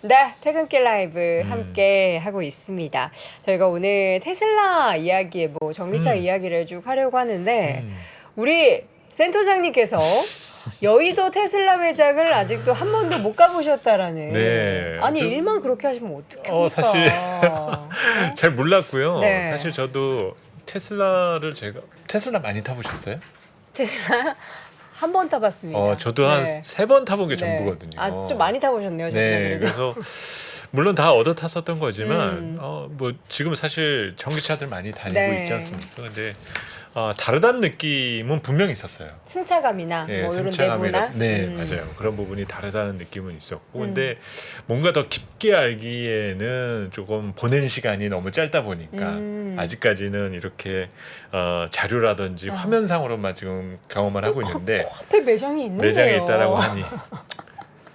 네, 퇴근길 라이브 함께 하고 있습니다. 저희가 오늘 테슬라 이야기에 뭐 전기차 이야기를 쭉 하려고 하는데 우리 센터장님께서 여의도 테슬라 매장을 아직도 한 번도 못 가보셨다라는. 네. 아니 일만 그렇게 하시면 어떡합니까? 사실 잘 몰랐고요. 네. 사실 저도 테슬라 많이 타보셨어요? 테슬라 한 번 타봤습니다. 저도 한 네. 3번 타본 게 네. 전부거든요. 아, 좀 많이 타보셨네요. 네, 그래도. 그래서 물론 다 얻어 탔었던 거지만 뭐 지금 사실 전기차들 많이 다니고 네. 있지 않습니까? 근데 다르다는 느낌은 분명히 있었어요. 승차감이나 예, 뭐 이런 승차감이라 내부나. 네 맞아요. 그런 부분이 다르다는 느낌은 있었고 근데 뭔가 더 깊게 알기에는 조금 보낸 시간이 너무 짧다 보니까 아직까지는 이렇게 자료라든지 화면상으로만 지금 경험을 하고 있는데 코앞에 매장이 있는데요. 매장에 있다라고 하니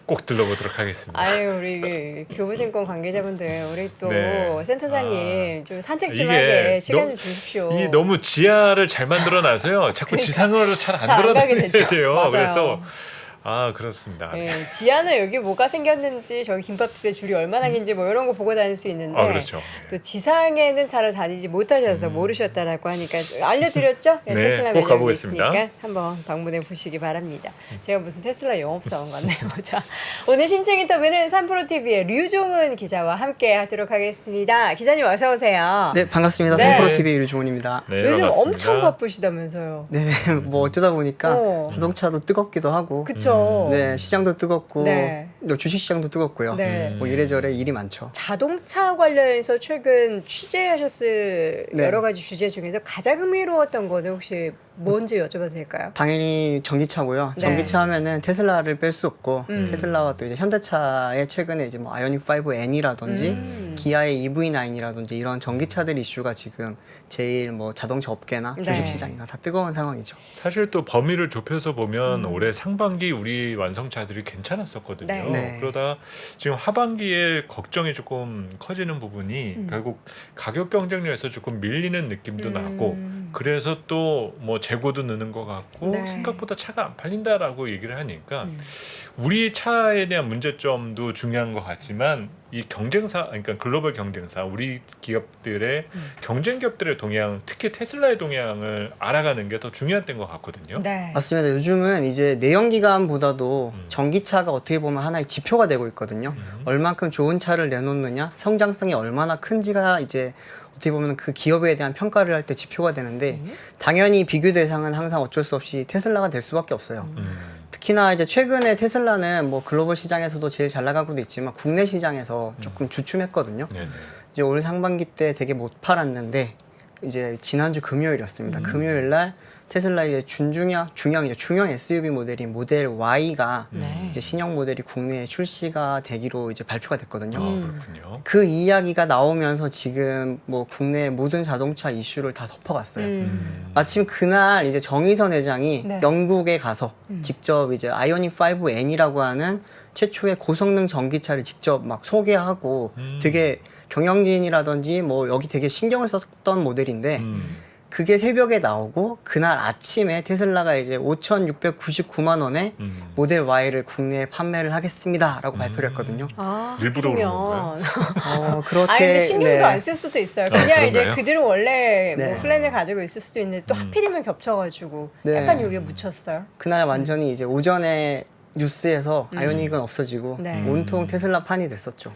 꼭 들러보도록 하겠습니다. 아유 우리 그 교부증권 관계자분들 우리 또 네. 센터장님 좀 산책 좀 이게 하게 시간 좀 너- 주십시오. 이 너무 지하를 잘 만들어놔서요. 자꾸 그러니까 지상으로 잘 잘안 안 가게 들어다녀야 되죠. 돼요. 맞아요. 그래서 그렇습니다. 예, 지하는 여기 뭐가 생겼는지 저기 김밥집에 줄이 얼마나 긴지 뭐 이런 거 보고 다닐 수 있는데 그렇죠. 또 지상에는 잘 다니지 못하셔서 모르셨다라고 하니까 알려드렸죠? 예, 네, 테슬라 꼭 매장이 가보겠습니다. 있으니까 한번 방문해 보시기 바랍니다. 제가 무슨 테슬라 영업사원 같네요. 자, 오늘 심층 인터뷰는 3프로TV의 류종은 기자와 함께 하도록 하겠습니다. 기자님 어서 오세요. 네, 반갑습니다. 네. 삼프로TV 류종훈입니다. 네, 요즘 반갑습니다. 엄청 바쁘시다면서요. 네, 뭐 어쩌다 보니까 어. 자동차도 뜨겁기도 하고, 그쵸? 네, 시장도 뜨겁고, 네. 또 주식 시장도 뜨겁고요. 네. 뭐 이래저래 일이 많죠. 자동차 관련해서 최근 취재하셨을 네. 여러 가지 주제 중에서 가장 흥미로웠던 거는 혹시 뭔지 여쭤봐도 될까요? 당연히 전기차고요. 네. 전기차 하면은 테슬라를 뺄 수 없고, 테슬라와 또 이제 현대차의 최근에 이제 뭐 아이오닉 5N이라든지 기아의 EV9이라든지 이런 전기차들 이슈가 지금 제일 뭐 자동차 업계나 네. 주식 시장이나 다 뜨거운 상황이죠. 사실 또 범위를 좁혀서 보면 올해 상반기 우리 완성차들이 괜찮았었거든요. 네. 네. 그러다 지금 하반기에 걱정이 조금 커지는 부분이 결국 가격 경쟁력에서 조금 밀리는 느낌도 나고 그래서 또 뭐 재고도 느는 것 같고 네. 생각보다 차가 안 팔린다라고 얘기를 하니까 우리 차에 대한 문제점도 중요한 것 같지만 이 경쟁사 그러니까 글로벌 경쟁사 우리 기업들의 경쟁 기업들의 동향 특히 테슬라의 동향을 알아가는 게 더 중요한 때인 것 같거든요. 네. 맞습니다. 요즘은 이제 내연기관보다도 전기차가 어떻게 보면 하나의 지표가 되고 있거든요. 얼만큼 좋은 차를 내놓느냐, 성장성이 얼마나 큰지가 이제 어떻게 보면 그 기업에 대한 평가를 할 때 지표가 되는데 당연히 비교 대상은 항상 어쩔 수 없이 테슬라가 될 수밖에 없어요. 특히나 이제 최근에 테슬라는 뭐 글로벌 시장에서도 제일 잘 나가고도 있지만 국내 시장에서 조금 주춤했거든요. 네네. 이제 올 상반기 때 되게 못 팔았는데 이제 지난주 금요일이었습니다. 금요일 날 테슬라의 중형 SUV 모델인 모델 Y가 네. 이제 신형 모델이 국내에 출시가 되기로 이제 발표가 됐거든요. 그렇군요. 그 이야기가 나오면서 지금 뭐 국내 모든 자동차 이슈를 다 덮어갔어요. 마침 그날 이제 정의선 회장이 네. 영국에 가서 직접 이제 아이오닉 5N이라고 하는 최초의 고성능 전기차를 직접 막 소개하고 되게 경영진이라든지 뭐 여기 되게 신경을 썼던 모델인데 그게 새벽에 나오고 그날 아침에 테슬라가 이제 5,699만 원에 모델 Y를 국내에 판매를 하겠습니다라고 발표를 했거든요. 아, 일부러 그런 하필이면. 그렇게 아니 근데 신경도 네. 안 쓸 수도 있어요. 그냥 이제 그런가요? 그들은 원래 뭐 네. 플랜을 가지고 있을 수도 있는데 또 하필이면 겹쳐가지고 네. 약간 여기에 묻혔어요. 그날 완전히 이제 오전에 뉴스에서 아이오닉은 없어지고 네. 온통 테슬라 판이 됐었죠.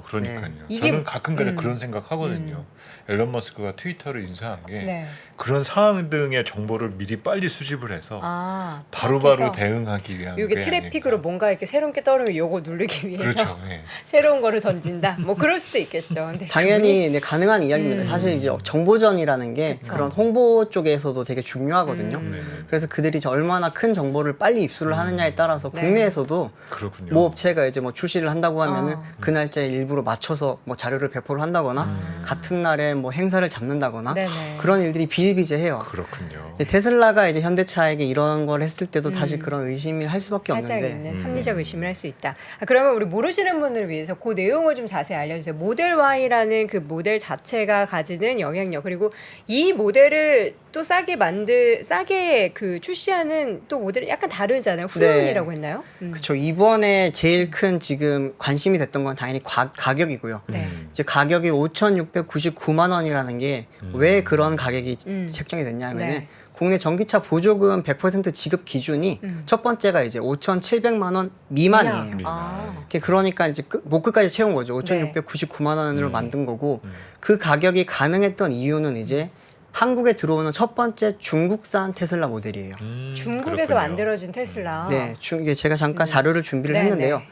그러니까요. 네. 이게- 저는 가끔가다 그런 생각 하거든요. 앨런 머스크가 트위터를 인수한 게 네. 그런 상황 등의 정보를 미리 빨리 수집을 해서 아, 바로바로 그래서 대응하기 위한 이게 게 트래픽으로 아닐까. 뭔가 이렇게 새로운 게 떠오르면 요거 누르기 위해서 그렇죠. 예. 새로운 거를 던진다. 뭐 그럴 수도 있겠죠. 근데 당연히 네, 가능한 이야기입니다. 사실 이제 정보전이라는 게 그쵸. 그런 홍보 쪽에서도 되게 중요하거든요. 네네. 그래서 그들이 이제 얼마나 큰 정보를 빨리 입수를 하느냐에 따라서 네. 국내에서도 그렇군요. 모 업체가 이제 뭐 출시를 한다고 하면은 어. 그 날짜에 일부러 맞춰서 뭐 자료를 배포를 한다거나 같은 날에 뭐 행사를 잡는다거나 네네. 그런 일들이 비일비재해요. 그렇군요. 이제 테슬라가 이제 현대차에게 이런 걸 했을 때도 다시 그런 의심을 할 수밖에 살짝 없는데 있는 합리적 의심을 할 수 있다. 그러면 우리 모르시는 분들을 위해서 그 내용을 좀 자세히 알려주세요. 모델 Y라는 그 모델 자체가 가지는 영향력 그리고 이 모델을 또 싸게 그 출시하는 또 모델이 약간 다르잖아요. 후륜이라고 했나요? 그렇죠. 이번에 제일 큰 지금 관심이 됐던 건 당연히 가격이고요. 네. 이제 가격이 5,699만 원이라는 게 왜 그런 가격이 책정이 됐냐면은 네. 국내 전기차 보조금 100% 지급 기준이 첫 번째가 이제 5,700만 원 미만이에요. 아. 그러니까 이제 목끝까지 채운 거죠. 5,699만 원으로 만든 거고 그 가격이 가능했던 이유는 이제 한국에 들어오는 첫 번째 중국산 테슬라 모델이에요. 중국에서 그렇군요. 만들어진 테슬라. 네, 이게 제가 잠깐 자료를 준비를 네, 했는데요. 네.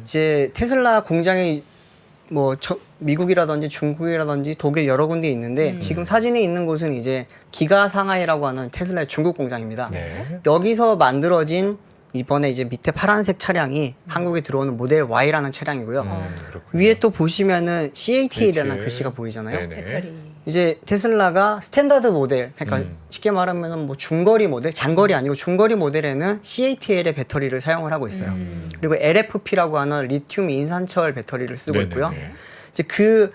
이제 테슬라 공장이 뭐 미국이라든지 중국이라든지 독일 여러 군데 있는데 지금 사진에 있는 곳은 이제 기가 상하이라고 하는 테슬라의 중국 공장입니다. 네. 여기서 만들어진 이번에 이제 밑에 파란색 차량이 한국에 들어오는 모델 Y라는 차량이고요. 그렇군요. 위에 또 보시면은 CATL이라는 CATL. 글씨가 보이잖아요. 네네. 배터리. 이제 테슬라가 스탠다드 모델, 그러니까 쉽게 말하면 뭐 중거리 모델, 장거리 아니고 중거리 모델에는 CATL의 배터리를 사용을 하고 있어요. 그리고 LFP라고 하는 리튬 인산철 배터리를 쓰고 네네네. 있고요. 이제 그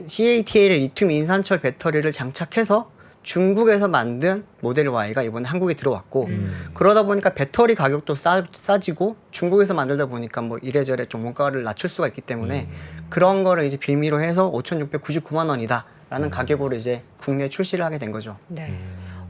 CATL의 리튬 인산철 배터리를 장착해서 중국에서 만든 모델 Y가 이번에 한국에 들어왔고 그러다 보니까 배터리 가격도 싸지고 중국에서 만들다 보니까 뭐 이래저래 좀 원가를 낮출 수가 있기 때문에 그런 거를 이제 빌미로 해서 5,699만 원이다라는 가격으로 이제 국내 출시를 하게 된 거죠. 네.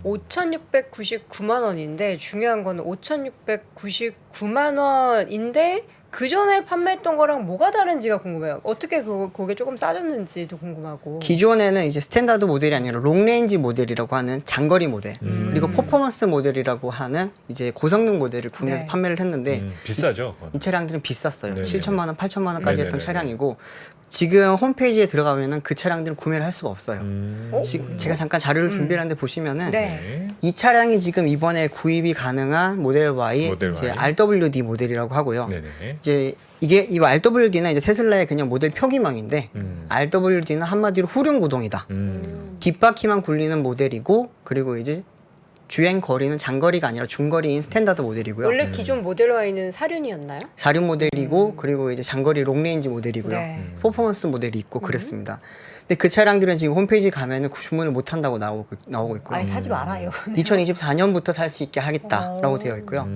5,699만 원인데 중요한 거는 5,699만 원인데 그 전에 판매했던 거랑 뭐가 다른지가 궁금해요. 어떻게 그게 조금 싸졌는지도 궁금하고. 기존에는 이제 스탠다드 모델이 아니라 롱레인지 모델이라고 하는 장거리 모델 그리고 퍼포먼스 모델이라고 하는 이제 고성능 모델을 국내에서 네. 판매를 했는데 비싸죠. 그건. 이 차량들은 비쌌어요. 네네네. 7천만 원, 8천만 원까지 했던 네네네. 차량이고 지금 홈페이지에 들어가면은 그 차량들은 구매를 할 수가 없어요. 지금 제가 잠깐 자료를 준비했는데 보시면은 네. 이 차량이 지금 이번에 구입이 가능한 모델 Y, 모델 이제 Y. RWD 모델이라고 하고요. 네네. 이제 이게 이 RWD는 이제 테슬라의 그냥 모델 표기명인데 RWD는 한마디로 후륜 구동이다. 뒷바퀴만 굴리는 모델이고 그리고 이제 주행 거리는 장거리가 아니라 중거리인 스탠다드 모델이고요. 원래 기존 모델 Y는 사륜이었나요? 사륜 모델이고 그리고 이제 장거리 롱레인지 모델이고요. 네. 퍼포먼스 모델이 있고 그랬습니다. 근데 그 차량들은 지금 홈페이지 가면은 주문을 못 한다고 나오고 있고요. 아니 사지 말아요. 2024년부터 살 수 있게 하겠다라고 되어 있고요.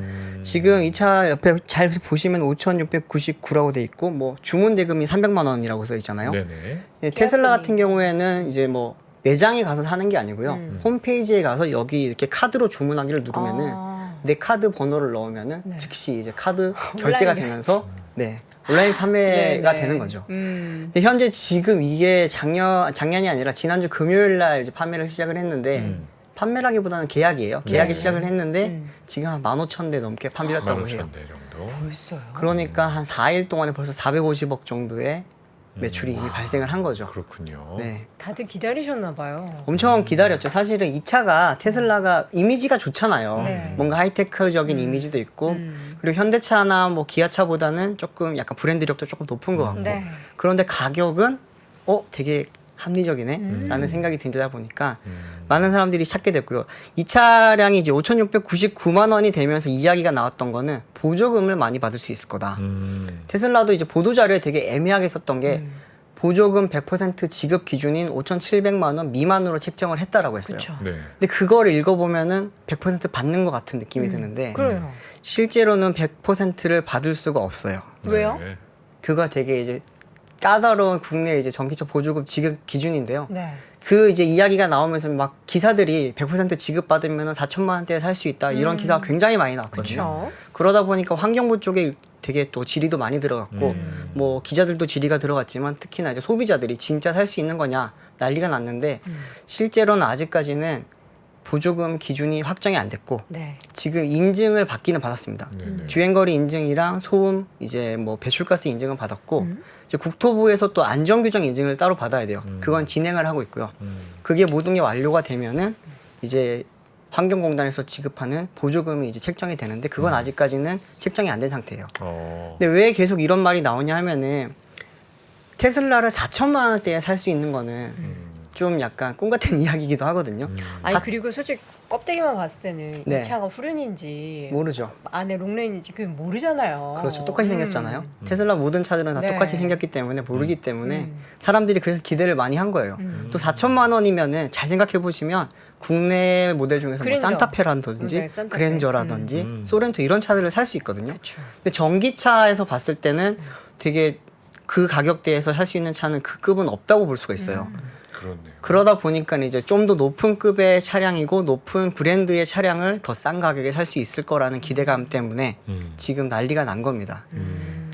지금 이 차 옆에 잘 보시면 5,699라고 돼 있고 뭐 주문 대금이 300만 원이라고 써 있잖아요. 네네. 예, 테슬라 같은 경우에는 이제 뭐 매장에 가서 사는 게 아니고요. 홈페이지에 가서 여기 이렇게 카드로 주문하기를 누르면은 아. 내 카드 번호를 넣으면은 네. 즉시 이제 카드 결제가 온라인으로. 되면서 네. 온라인 판매가 네, 네. 되는 거죠. 근데 현재 지금 이게 작년이 아니라 지난주 금요일 날 이제 판매를 시작을 했는데 판매라기보다는 계약이에요. 계약이 네. 시작을 했는데 지금 한 15,000대 넘게 판매했다고 해요. 15,000대 정도. 벌써요. 그러니까 한 4일 동안에 벌써 450억 정도의 매출이 이미 발생을 한 거죠. 그렇군요. 네. 다들 기다리셨나 봐요. 엄청 기다렸죠. 사실은 이 차가 테슬라가 이미지가 좋잖아요. 네. 뭔가 하이테크적인 이미지도 있고 그리고 현대차나 뭐 기아차보다는 조금 약간 브랜드력도 조금 높은 것 같고 네. 그런데 가격은 되게 합리적이네 라는 생각이 들다 보니까 많은 사람들이 찾게 됐고요. 이 차량이 이제 5,699만 원이 되면서 이야기가 나왔던 거는 보조금을 많이 받을 수 있을 거다. 테슬라도 이제 보도자료에 되게 애매하게 썼던 게 보조금 100% 지급 기준인 5,700만 원 미만으로 책정을 했다라고 했어요. 그렇죠. 네. 근데 그거를 읽어보면은 100% 받는 것 같은 느낌이 드는데 그래요. 실제로는 100%를 받을 수가 없어요. 왜요? 네. 그거 되게 이제 까다로운 국내 이제 전기차 보조금 지급 기준인데요. 네. 그 이제 이야기가 나오면서 막 기사들이 100% 지급받으면 4천만 원대에 살 수 있다 이런 기사가 굉장히 많이 나왔거든요. 그렇죠. 그러다 보니까 환경부 쪽에 되게 또 질의도 많이 들어갔고 뭐 기자들도 질의가 들어갔지만 특히나 이제 소비자들이 진짜 살 수 있는 거냐 난리가 났는데 실제로는 아직까지는 보조금 기준이 확정이 안 됐고 네. 지금 인증을 받기는 받았습니다. 네네. 주행거리 인증이랑 소음 이제 뭐 배출가스 인증은 받았고 이제 국토부에서 또 안전규정 인증을 따로 받아야 돼요. 그건 진행을 하고 있고요. 그게 모든 게 완료가 되면은 이제 환경공단에서 지급하는 보조금이 이제 책정이 되는데 그건 아직까지는 책정이 안 된 상태예요. 근데 왜 계속 이런 말이 나오냐 하면은 테슬라를 4천만 원대에 살 수 있는 거는 좀 약간 꿈 같은 이야기이기도 하거든요. 아니 그리고 솔직히 껍데기만 봤을 때는 네. 이 차가 후륜인지 모르죠. 안에 롱레인인지 그 모르잖아요. 그렇죠. 똑같이 생겼잖아요. 테슬라 모든 차들은 다 네. 똑같이 생겼기 때문에 모르기 때문에 사람들이 그래서 기대를 많이 한 거예요. 또 4천만 원이면은 잘 생각해 보시면 국내 모델 중에서 뭐 그랜저. 산타페라든지 네, 산타페. 그랜저라든지 소렌토 이런 차들을 살 수 있거든요. 그쵸. 근데 전기차에서 봤을 때는 되게 그 가격대에서 살 수 있는 차는 그 급은 없다고 볼 수가 있어요. 그렇네요. 그러다 보니까 이제 좀 더 높은 급의 차량이고 높은 브랜드의 차량을 더 싼 가격에 살 수 있을 거라는 기대감 때문에 지금 난리가 난 겁니다.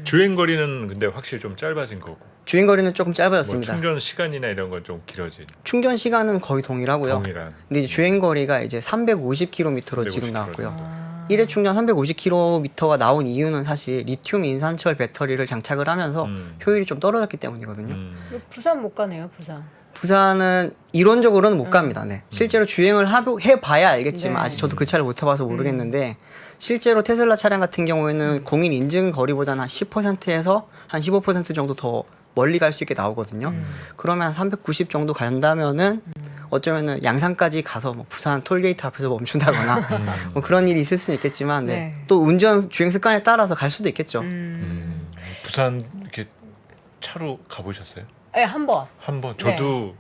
주행 거리는 근데 확실히 좀 짧아진 거고. 주행 거리는 조금 뭐 짧아졌습니다. 충전 시간이나 이런 건 좀 길어진. 충전 시간은 거의 동일하고요. 동일한. 근데 이제 주행 거리가 이제 350km로 350km 지금 나왔고요. 정도. 1회 충전 350km가 나온 이유는 사실 리튬 인산철 배터리를 장착을 하면서 효율이 좀 떨어졌기 때문이거든요. 이거 부산 못 가네요, 부산. 부산은 이론적으로는 못 갑니다. 네. 실제로 주행을 해봐야 알겠지만 네. 아직 저도 그 차를 못 타봐서 모르겠는데 실제로 테슬라 차량 같은 경우에는 공인 인증 거리보다는 한 10%에서 한 15% 정도 더 멀리 갈 수 있게 나오거든요. 그러면 한 390 정도 간다면은 어쩌면은 양산까지 가서 뭐 부산 톨게이트 앞에서 멈춘다거나 뭐 그런 일이 있을 수는 있겠지만 네. 네. 또 운전 주행 습관에 따라서 갈 수도 있겠죠. 부산 이렇게 차로 가보셨어요? 네, 한 번. 한 번. 저도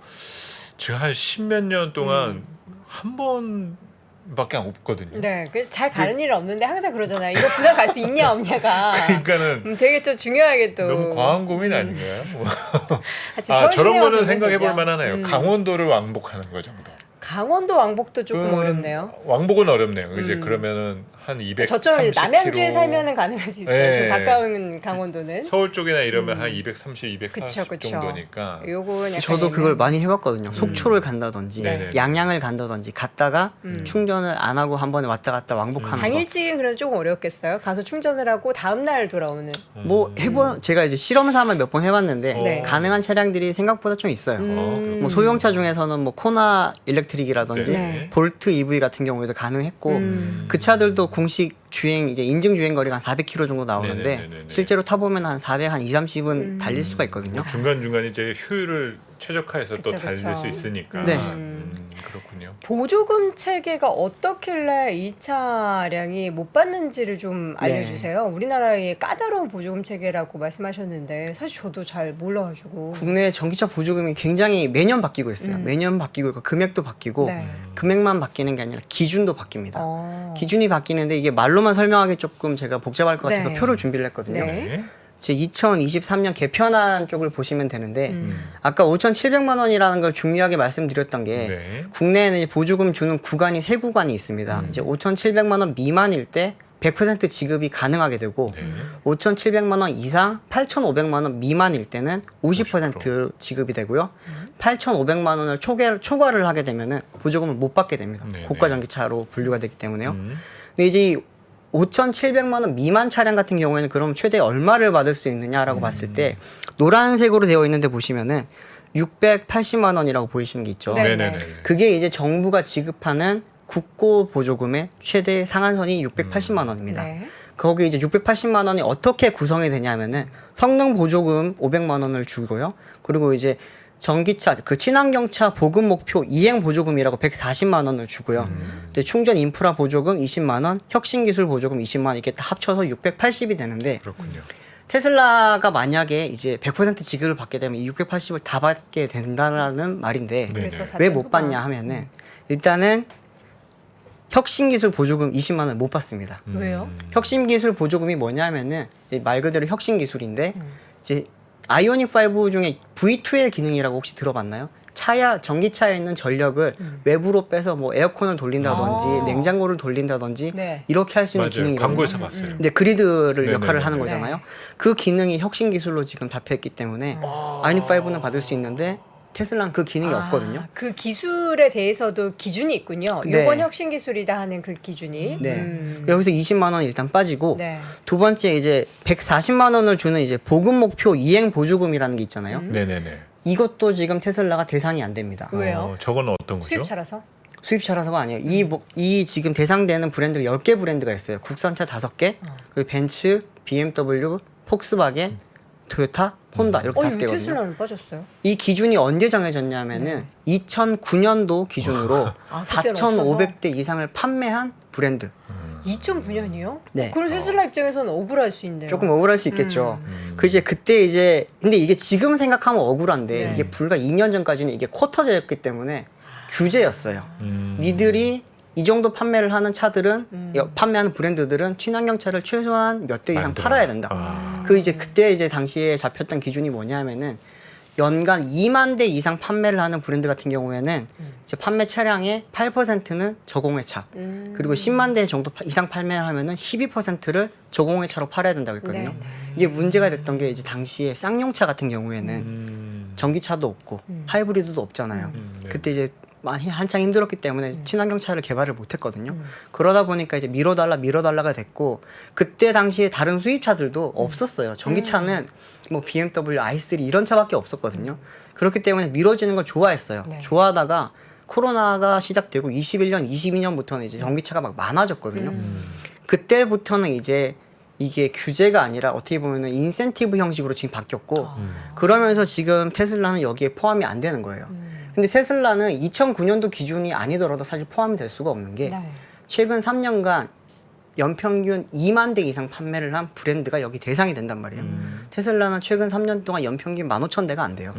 지금 한 10몇 년 동안 한 번밖에 안 없거든요. 네, 그래서 잘 가는 일은 없는데 항상 그러잖아요. 이거 부산 갈 수 있냐 없냐가. 그러니까는 되게 좀 중요하게 또. 너무 과한 고민 아닌가요? 뭐. 같이 아 서울 저런 시내만 거는 보면 생각해 볼 되죠. 만하네요. 강원도를 왕복하는 거 정도. 강원도 왕복도 조금 그건 어렵네요. 왕복은 어렵네요. 이제 그러면은 한 230km. 저처럼 이제 남양주에 살면은 가능할 수 있어요. 네. 좀 가까운 강원도는. 서울 쪽이나 이러면 한 230, 240 그쵸, 그쵸. 정도니까. 요거는 약간 저도 그걸 많이 해봤거든요. 속초를 간다든지 네네. 양양을 간다든지 갔다가 충전을 안 하고 한 번에 왔다 갔다 왕복하는 거. 당일치기 그래도 조금 어렵겠어요. 가서 충전을 하고 다음 날 돌아오는. 뭐 제가 이제 실험 삼아 몇 번 해봤는데 네. 가능한 차량들이 생각보다 좀 있어요. 그렇군요. 뭐 소형차 중에서는 뭐 코나 일렉트릭이라든지 네. 볼트 EV 같은 경우에도 가능했고 그 차들도 공식 주행 이제 인증 주행 거리가 한 400km 정도 나오는데 네네네네. 실제로 타보면 한 400, 한 2, 30은 달릴 수가 있거든요. 중간중간 이제 효율을 최적화해서 또 그쵸, 달릴 그쵸. 수 있으니까. 네. 그렇군요. 보조금 체계가 어떻길래 이 차량이 못 받는지를 좀 알려주세요. 우리나라의 까다로운 보조금 체계라고 말씀하셨는데 사실 저도 잘 몰라가지고. 국내 전기차 보조금이 굉장히 매년 바뀌고 있어요. 매년 바뀌고 있고 금액도 바뀌고 네. 금액만 바뀌는 게 아니라 기준도 바뀝니다. 어. 기준이 바뀌는데 이게 말로만 설명하기 조금 제가 복잡할 것 같아서 네. 표를 준비를 했거든요. 네. 네. 제 2023년 개편안 쪽을 보시면 되는데 아까 5,700만 원이라는 걸 중요하게 말씀드렸던 게 네. 국내에는 이제 보조금 주는 구간이 세 구간이 있습니다. 이제 5,700만 원 미만일 때 100% 지급이 가능하게 되고 네. 5,700만 원 이상 8,500만 원 미만일 때는 50% 지급이 되고요. 8,500만 원을 초과를 하게 되면은 보조금을 못 받게 됩니다. 네네. 고가 전기차로 분류가 되기 때문에요. 음. 근데 이제 5,700만 원 미만 차량 같은 경우에는 그럼 최대 얼마를 받을 수 있느냐라고 봤을 때 노란색으로 되어 있는데 보시면은 680만 원이라고 보이시는 게 있죠. 네. 네네네. 그게 이제 정부가 지급하는 국고 보조금의 최대 상한선이 680만 원입니다. 네. 거기 이제 680만 원이 어떻게 구성이 되냐면은 성능 보조금 500만 원을 주고요. 그리고 이제 전기차 그 친환경차 보급 목표 이행 보조금이라고 140만 원을 주고요. 근데 충전 인프라 보조금 20만 원, 혁신 기술 보조금 20만 원 이렇게 다 합쳐서 680이 되는데 그렇군요. 테슬라가 만약에 이제 100% 지급을 받게 되면 이 680을 다 받게 된다라는 말인데 네. 그래서 왜 4천 못 후반. 받냐 하면은 일단은 혁신 기술 보조금 20만 원을 못 받습니다. 왜요? 혁신 기술 보조금이 뭐냐면은 이제 말 그대로 혁신 기술인데 이제 아이오닉 5 중에 V2의 기능이라고 혹시 들어봤나요? 전기차에 있는 전력을 외부로 빼서 뭐 에어컨을 돌린다든지 아. 냉장고를 돌린다든지 네. 이렇게 할 수 있는 맞아요. 기능이거든요. 광고에서 봤어요. 근데 그리드를 네네네. 역할을 하는 네. 거잖아요. 그 기능이 혁신 기술로 지금 잡혀있기 때문에 아이오닉 5는 받을 수 있는데 테슬라는 그 기능이 없거든요. 그 기술에 대해서도 기준이 있군요. 네. 요건 혁신 기술이다 하는 그 기준이. 네. 여기서 20만 원 일단 빠지고 네. 두 번째 이제 140만 원을 주는 이제 보급 목표 이행 보조금이라는 게 있잖아요. 네네네. 이것도 지금 테슬라가 대상이 안 됩니다. 왜요? 저건 어떤 거죠? 수입차라서? 수입차라서가 아니에요. 이 지금 대상되는 브랜드가 10개 브랜드가 있어요. 국산차 5개, 그리고 벤츠, BMW, 폭스바겐, 토요타, 혼다 이렇게 다섯 왜 개거든요. 테슬라는 빠졌어요? 이 기준이 언제 정해졌냐면은 2009년도 기준으로 아, 그때는 4,500대 이상을 판매한 브랜드. 2009년이요? 네. 그럼 테슬라 입장에서는 억울할 수 있네요. 조금 억울할 수 있겠죠. 그때 이제 근데 이게 지금 생각하면 억울한데 네. 이게 불과 2년 전까지는 이게 쿼터제였기 때문에 규제였어요. 니들이 이 정도 판매를 하는 차들은 판매하는 브랜드들은 친환경차를 최소한 몇 대 이상 만들어. 팔아야 된다. 그때 이제 당시에 잡혔던 기준이 뭐냐면은 연간 2만 대 이상 판매를 하는 브랜드 같은 경우에는 이제 판매 차량의 8%는 저공해차 그리고 10만 대 정도 이상 판매를 하면은 12%를 저공해차로 팔아야 된다고 했거든요. 네, 네. 이게 문제가 됐던 게 이제 당시에 쌍용차 같은 경우에는 전기차도 없고 하이브리드도 없잖아요. 네. 그때 이제 많이 한창 힘들었기 때문에 친환경차를 개발을 못했거든요. 그러다 보니까 이제 미뤄달라가 됐고 그때 당시에 다른 수입차들도 없었어요. 전기차는 뭐 BMW, i3 이런 차밖에 없었거든요. 그렇기 때문에 미뤄지는 걸 좋아했어요. 네. 좋아하다가 코로나가 시작되고 21년, 22년부터는 이제 전기차가 막 많아졌거든요. 그때부터는 이제 이게 규제가 아니라 어떻게 보면은 인센티브 형식으로 지금 바뀌었고 그러면서 지금 테슬라는 여기에 포함이 안 되는 거예요. 근데 테슬라는 2009년도 기준이 아니더라도 사실 포함이 될 수가 없는 게 네. 최근 3년간 연평균 2만 대 이상 판매를 한 브랜드가 여기 대상이 된단 말이에요. 테슬라는 최근 3년 동안 연평균 15,000대가 안 돼요.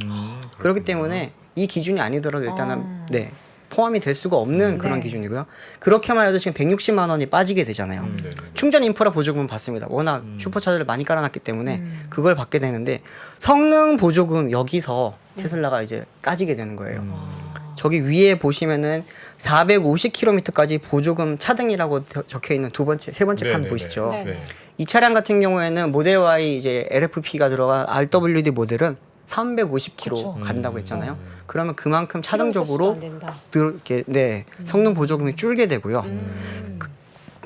그렇기 때문에 이 기준이 아니더라도 일단은 네, 포함이 될 수가 없는 그런 네. 기준이고요. 그렇게만 해도 지금 160만 원이 빠지게 되잖아요. 네네. 충전 인프라 보조금은 받습니다. 워낙 슈퍼차저를 많이 깔아놨기 때문에 그걸 받게 되는데 성능 보조금 여기서 테슬라가 이제 까지게 되는 거예요. 저기 위에 보시면은 450km까지 보조금 차등이라고 적혀 있는 세 번째 칸 네네네. 보이시죠? 네. 네. 이 차량 같은 경우에는 모델 Y 이제 LFP가 들어간 RWD 모델은 350km 그쵸. 간다고 했잖아요. 그러면 그만큼 차등적으로 안 된다. 이렇게 성능 보조금이 줄게 되고요.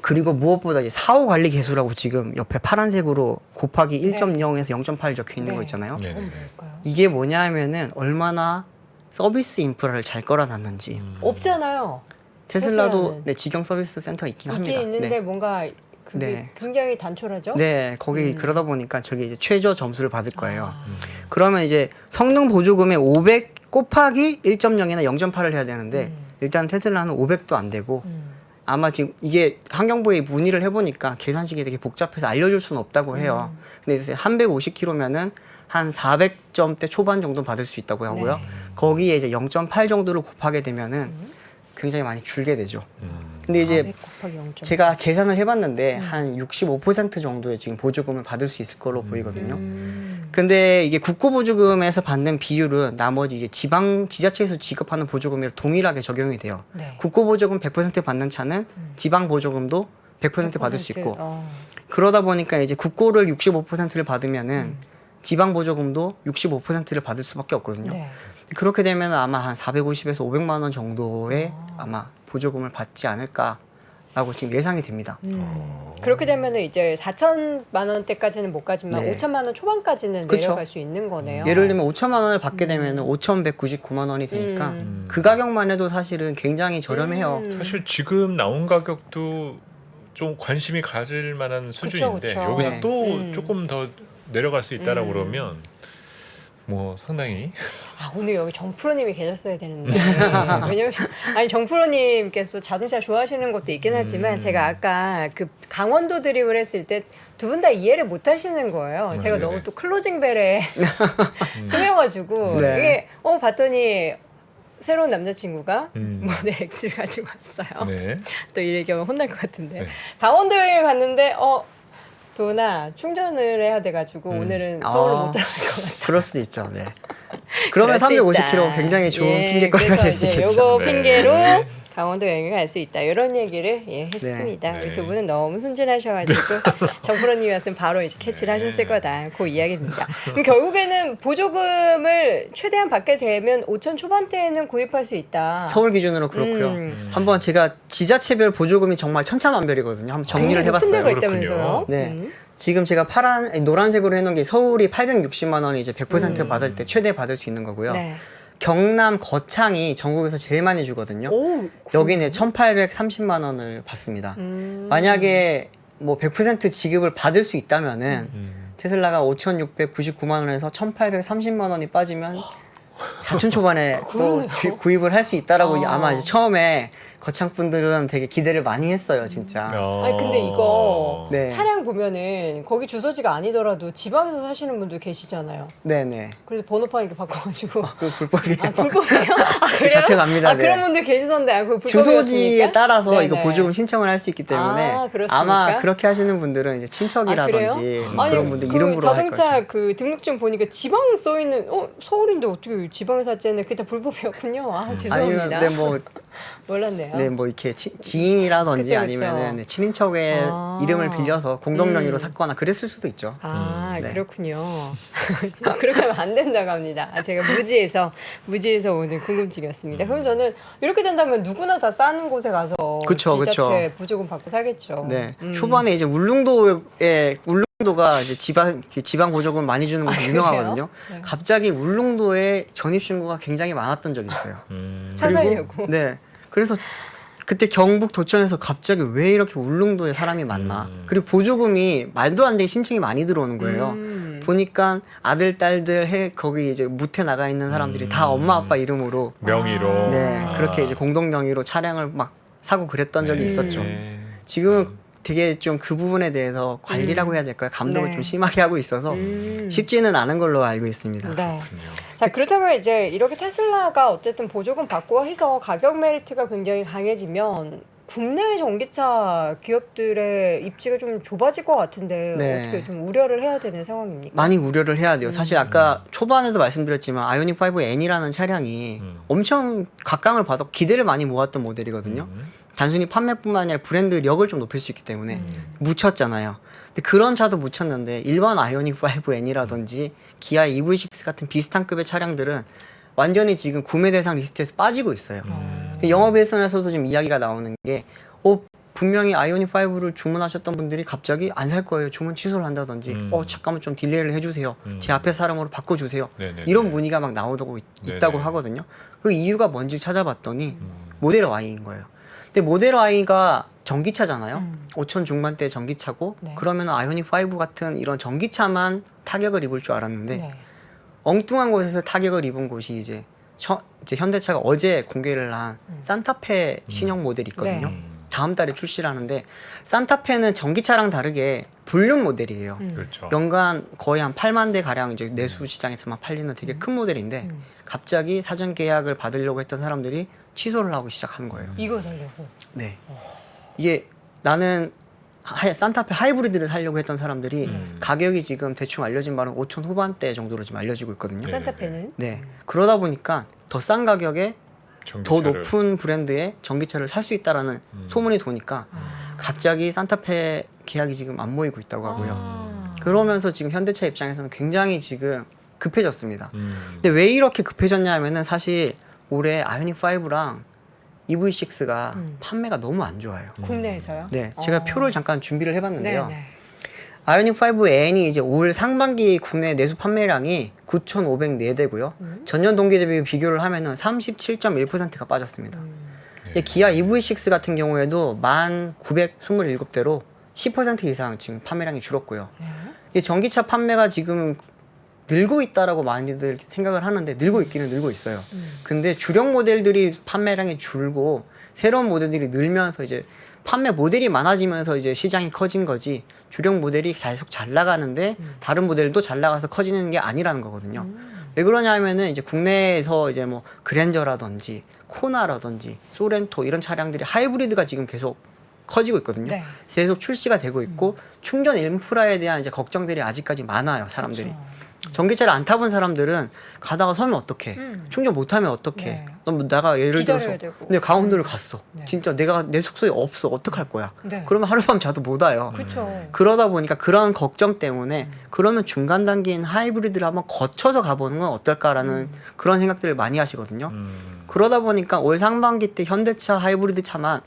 그리고 무엇보다 이제 사후 관리 개수라고 지금 옆에 파란색으로 곱하기 1.0에서 0.8 적혀 있는 네. 거 있잖아요. 네. 그건 뭘까요? 이게 뭐냐면은 얼마나 서비스 인프라를 잘 깔아놨는지. 없잖아요. 테슬라도 테슬라는. 네, 직영 서비스 센터가 있긴 있긴 합니다. 있는데 네. 뭔가 그게 네. 굉장히 단촐하죠? 네, 거기 그러다 보니까 저기 이제 최저 점수를 받을 거예요. 아. 그러면 이제 성능 보조금에 500 곱하기 1.0이나 0.8을 해야 되는데 일단 테슬라는 500도 안 되고 아마 지금 이게 환경부에 문의를 해보니까 계산식이 되게 복잡해서 알려줄 수는 없다고 해요. 근데 이제 350km면은 한 400점대 초반 정도 받을 수 있다고 하고요. 네. 거기에 이제 0.8 정도를 곱하게 되면은 굉장히 많이 줄게 되죠. 근데 이제 400 곱하기 0.8. 제가 계산을 해봤는데 한 65% 정도의 지금 보조금을 받을 수 있을 걸로 보이거든요. 근데 이게 국고보조금에서 받는 비율은 나머지 이제 지자체에서 지급하는 보조금이랑 동일하게 적용이 돼요. 네. 국고보조금 100% 받는 차는 지방보조금도 100% 받을 수 있고 어. 그러다 보니까 이제 국고를 65%를 받으면은 지방보조금도 65%를 받을 수밖에 없거든요. 네. 그렇게 되면 아마 한 450에서 500만 원 정도의 아마 보조금을 받지 않을까라고 지금 예상이 됩니다. 그렇게 되면 이제 4천만 원대까지는 못 가지만 네. 5천만 원 초반까지는 그쵸. 내려갈 수 있는 거네요. 예를 들면 5천만 원을 받게 되면 5,199만 원이 되니까 그 가격만 해도 사실은 굉장히 저렴해요. 사실 지금 나온 가격도 좀 관심이 가질 만한 수준인데 그쵸. 여기서 네. 또 조금 더 내려갈 수 있다라고 그러면 뭐 상당히 아, 오늘 여기 정프로님이 계셨어야 되는데 왜냐면 아니 정프로님께서 자동차 좋아하시는 것도 있긴 하지만 제가 아까 그 강원도 드립을 했을 때 두 분 다 이해를 못 하시는 거예요. 제가 네네. 너무 또 클로징 벨에 스며가지고 네. 이게 봤더니 새로운 남자친구가 모델 X를 가지고 왔어요. 네. 또 이 얘기하면 혼날 것 같은데 네. 강원도 여행을 갔는데 도나 충전을 해야 돼가지고 오늘은 서울로 못 들어갈 것 같아. 그럴 수도 있죠. 네. 그러면 그럴 수 350km 있다. 굉장히 좋은 예, 핑계거리가 그래서 될 수 이제 있겠죠. 요거 네. 핑계로 네. 강원도 여행을 갈 수 있다. 이런 얘기를 했습니다. 네. 우리 두 분은 너무 순진하셔가지고 정프로님이었으면 바로 이제 캐치를 하셨을 거다. 그 이야기입니다. 그럼 결국에는 보조금을 최대한 받게 되면 5천 초반대에는 구입할 수 있다. 서울 기준으로 그렇고요. 한번 제가 지자체별 보조금이 정말 천차만별이거든요. 한번 정리를 굉장히 큰 데가 해봤어요. 있다면서요? 네. 지금 제가 노란색으로 해놓은 게 서울이 860만 원이 이제 100% 받을 때 최대 받을 수 있는 거고요. 네. 경남 거창이 전국에서 제일 많이 주거든요. 오, 여기는 1,830만 원을 받습니다. 만약에 뭐 100% 지급을 받을 수 있다면은 테슬라가 5,699만 원에서 1,830만 원이 빠지면 4천 초반에 또 구입을 할 수 있다라고 아마 이제 처음에 거창분들은 되게 기대를 많이 했어요, 진짜. 아니 근데 이거 네. 차량 보면은 거기 주소지가 아니더라도 지방에서 사시는 분들 계시잖아요. 네네. 그래서 번호판 이렇게 바꿔가지고 그 불법이에요. 아 불법이에요? 아 그래요? 잡혀갑니다. 아 네. 그런 분들 계시던데 아, 그 주소지에 따라서 네네. 이거 보조금 신청을 할 수 있기 때문에 아, 그렇습니까? 아마 그렇게 하시는 분들은 이제 아, 친척이라든지 그래요? 뭐 그런 분들 그 이름으로 할 자동차 거죠. 그 등록증 보니까 지방 써 있는 서울인데 어떻게 지방에 샀지는 그게 다 불법이었군요. 아 죄송합니다. 아니면 네, 몰랐네요. 네, 뭐 이렇게 지인이라든지 그쵸, 그쵸. 아니면은 네, 친인척의 아. 이름을 빌려서 공동명의로 샀거나 그랬을 수도 있죠. 아 네. 그렇군요. 그렇게 하면 안 된다고 합니다. 아, 제가 무지에서 오는 궁금증이었습니다. 그럼 저는 이렇게 된다면 누구나 다 싸는 곳에 가서 그쵸, 지자체 그쵸. 보조금 받고 사겠죠. 네. 초반에 이제 울릉도가 이제 지방 보조금 많이 주는 곳이 유명하거든요. 그래요? 네. 갑자기 울릉도에 전입 신고가 굉장히 많았던 적이 있어요. 차 살려고. 네. 그래서 그때 경북도청에서 갑자기 왜 이렇게 울릉도에 사람이 많나. 그리고 보조금이 말도 안 되게 신청이 많이 들어오는 거예요. 보니까 아들, 딸들 거기 이제 무태 나가 있는 사람들이 다 엄마, 아빠 이름으로 명의로. 네. 그렇게 이제 공동 명의로 차량을 막 사고 그랬던 적이 있었죠. 네. 지금은 되게 좀 그 부분에 대해서 관리라고 해야 될까요? 감독을 네. 좀 심하게 하고 있어서 쉽지는 않은 걸로 알고 있습니다. 네. 자 그렇다면 이제 이렇게 테슬라가 어쨌든 보조금 받고 해서 가격 메리트가 굉장히 강해지면 국내 전기차 기업들의 입지가 좀 좁아질 것 같은데 네. 어떻게 좀 우려를 해야 되는 상황입니까? 많이 우려를 해야 돼요. 사실 아까 초반에도 말씀드렸지만 아이오닉 5 N이라는 차량이 엄청 각광을 받아 기대를 많이 모았던 모델이거든요. 단순히 판매뿐만 아니라 브랜드력을 좀 높일 수 있기 때문에 묻혔잖아요. 근데 그런 차도 묻혔는데 일반 아이오닉 5 N이라든지 기아 EV6 같은 비슷한 급의 차량들은 완전히 지금 구매 대상 리스트에서 빠지고 있어요. 영업일선에서도 지금 이야기가 나오는 게 분명히 아이오닉 5를 주문하셨던 분들이 갑자기 안 살 거예요. 주문 취소를 한다든지 잠깐만 좀 딜레이를 해주세요. 제 앞에 사람으로 바꿔주세요. 네네네. 이런 문의가 막 나오고 있다고 네네. 하거든요. 그 이유가 뭔지 찾아봤더니 모델 Y인 거예요. 근데 모델 Y가 전기차잖아요. 5천 중반대 전기차고 네. 그러면 아이오닉 5 같은 이런 전기차만 타격을 입을 줄 알았는데 네. 엉뚱한 곳에서 타격을 입은 곳이 이제 현대차가 어제 공개를 한 산타페 신형 모델이 있거든요. 네. 다음 달에 출시를 하는데 산타페는 전기차랑 다르게 볼륨 모델이에요. 그렇죠. 연간 거의 한 8만 대 가량 이제 내수 시장에서만 팔리는 되게 큰 모델인데 갑자기 사전 계약을 받으려고 했던 사람들이 취소를 하고 시작하는 거예요. 이거 살려고. 네. 이게 나는 산타페 하이브리드를 사려고 했던 사람들이 가격이 지금 대충 알려진 바는 5천 후반대 정도로 지금 알려지고 있거든요. 네. 산타페는 네. 그러다 보니까 더 싼 가격에 더 전기차를. 높은 브랜드의 전기차를 살 수 있다라는 소문이 도니까 갑자기 산타페 계약이 지금 안 모이고 있다고 하고요. 그러면서 지금 현대차 입장에서는 굉장히 지금 급해졌습니다. 근데 왜 이렇게 급해졌냐 하면은 사실 올해 아이오닉 5랑 EV6가 판매가 너무 안 좋아요. 국내에서요? 네, 제가 표를 잠깐 준비를 해봤는데요. 네네. 아이오닉 5 N이 이제 올 상반기 국내 내수 판매량이 9,504대고요. 전년 동기 대비 비교를 하면은 37.1%가 빠졌습니다. 기아 EV6 같은 경우에도 1,927대로 10% 이상 지금 판매량이 줄었고요. 이 전기차 판매가 지금 늘고 있다라고 많이들 생각을 하는데 늘고 있기는 늘고 있어요. 근데 주력 모델들이 판매량이 줄고 새로운 모델들이 늘면서 이제 판매 모델이 많아지면서 이제 시장이 커진 거지 주력 모델이 계속 잘 나가는데 다른 모델도 잘 나가서 커지는 게 아니라는 거거든요. 왜 그러냐 하면은 이제 국내에서 이제 뭐 그랜저라든지 코나라든지 소렌토 이런 차량들이 하이브리드가 지금 계속 커지고 있거든요. 네. 계속 출시가 되고 있고 충전 인프라에 대한 이제 걱정들이 아직까지 많아요, 사람들이. 그렇죠. 전기차를 안 타본 사람들은 가다가 서면 어떡해? 충전 못하면 어떡해? 네. 내가 예를 들어서 기다려야 되고. 근데 강원도를 갔어. 네. 진짜 내가 내 숙소에 없어. 어떡할 거야? 네. 그러면 하룻밤 자도 못 와요. 그렇죠. 그러다 보니까 그런 걱정 때문에 그러면 중간 단계인 하이브리드를 한번 거쳐서 가보는 건 어떨까라는 그런 생각들을 많이 하시거든요. 그러다 보니까 올 상반기 때 현대차 하이브리드 차만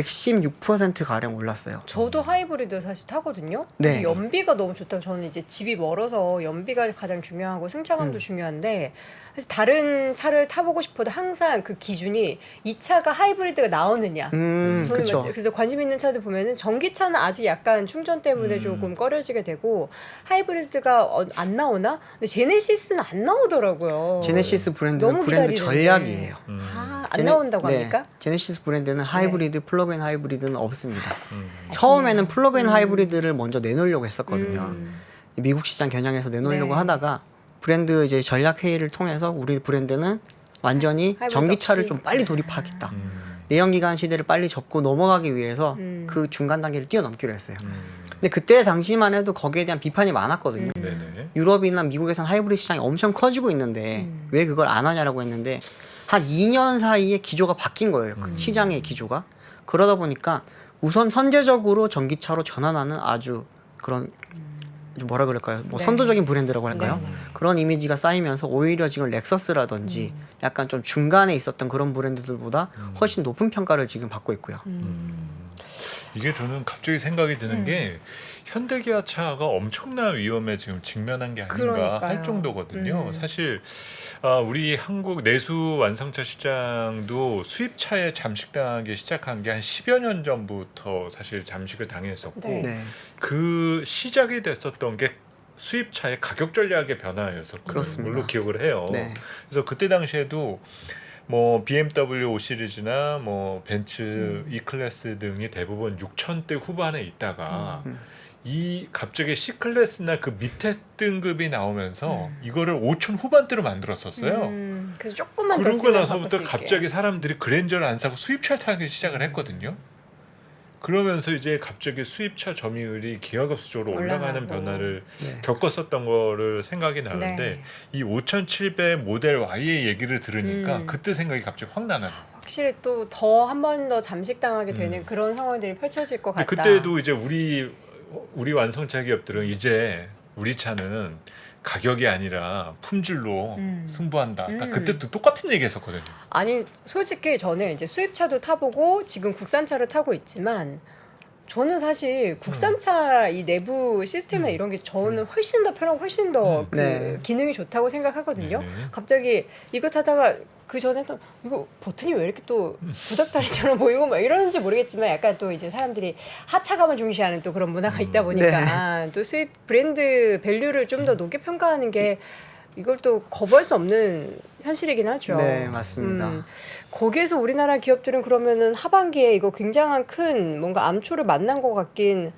116% 가량 올랐어요. 저도 하이브리드 사실 타거든요. 네. 연비가 너무 좋다고. 저는 이제 집이 멀어서 연비가 가장 중요하고 승차감도 중요한데 사실 다른 차를 타보고 싶어도 항상 그 기준이 이 차가 하이브리드가 나오느냐. 저는 그쵸. 그래서 관심 있는 차들 보면은 전기차는 아직 약간 충전 때문에 조금 꺼려지게 되고 하이브리드가 안 나오나? 근데 제네시스는 안 나오더라고요. 제네시스 브랜드는 너무 브랜드 기다리는데. 전략이에요. 안 나온다고 네, 합니까? 제네시스 브랜드는 하이브리드, 플러그인 하이브리드는 없습니다. 음. 처음에는 플러그인 하이브리드를 먼저 내놓으려고 했었거든요. 음. 미국 시장 겨냥해서 내놓으려고 네. 하다가 브랜드 이제 전략 회의를 통해서 우리 브랜드는 완전히 하이브리드 전기차를 없이. 좀 빨리 돌입하겠다. 내연기관 시대를 빨리 접고 넘어가기 위해서 그 중간 단계를 뛰어넘기로 했어요. 근데 그때 당시만 해도 거기에 대한 비판이 많았거든요. 네네. 유럽이나 미국에서는 하이브리드 시장이 엄청 커지고 있는데 왜 그걸 안 하냐라고 했는데 한 2년 사이에 기조가 바뀐 거예요. 그 시장의 기조가. 그러다 보니까 우선 선제적으로 전기차로 전환하는 아주 그런 좀 뭐라 그럴까요? 뭐 네. 선도적인 브랜드라고 할까요? 네. 그런 이미지가 쌓이면서 오히려 지금 렉서스라든지 약간 좀 중간에 있었던 그런 브랜드들보다 훨씬 높은 평가를 지금 받고 있고요. 이게 저는 갑자기 생각이 드는 게 현대기아 차가 엄청난 위험에 지금 직면한 게 아닌가 그러니까요. 할 정도거든요. 사실 우리 한국 내수 완성차 시장도 수입차에 잠식당하기 시작한 게 한 10여 년 전부터 사실 잠식을 당했었고 네. 네. 그 시작이 됐었던 게 수입차의 가격 전략의 변화였었던 그렇습니다. 걸로 기억을 해요. 네. 그래서 그때 당시에도 뭐 BMW 5 시리즈나 뭐 벤츠 E 클래스 등이 대부분 6천대 후반에 있다가 이 갑자기 C 클래스나 그 밑에 등급이 나오면서 이거를 5천 후반대로 만들었었어요. 그래서 조금만 그러고 됐으면 나서부터 바꿀 수 있게. 갑자기 사람들이 그랜저를 안 사고 수입차를 타기 시작을 했거든요. 그러면서 이제 갑자기 수입차 점유율이 기하급수적으로 올라가는 올라가고. 변화를 네. 겪었었던 거를 생각이 나는데 네. 이 5700 모델 Y의 얘기를 들으니까 그때 생각이 갑자기 확 나는 거예요. 확실히 또 더 한 번 더 잠식당하게 되는 그런 상황들이 펼쳐질 것 같다. 그때도 이제 우리 완성차 기업들은 이제 우리 차는 가격이 아니라 품질로 승부한다. 그러니까 그때도 똑같은 얘기했었거든요. 아니 솔직히 저는 이제 수입차도 타보고 지금 국산차를 타고 있지만 저는 사실 국산차 이 내부 시스템이나 이런 게 저는 훨씬 더 편하고 훨씬 더 그 네. 기능이 좋다고 생각하거든요. 네네. 갑자기 이거 타다가 그 전에는 이거 버튼이 왜 이렇게 또 구닥다리처럼 보이고 막 이러는지 모르겠지만 약간 또 이제 사람들이 하차감을 중시하는 또 그런 문화가 있다 보니까 또 수입 브랜드 밸류를 좀 더 높게 평가하는 게 이걸 또 거부할 수 없는 현실이긴 하죠. 네, 맞습니다. 거기에서 우리나라 기업들은 그러면은 하반기에 이거 굉장한 큰 뭔가 암초를 만난 것 같긴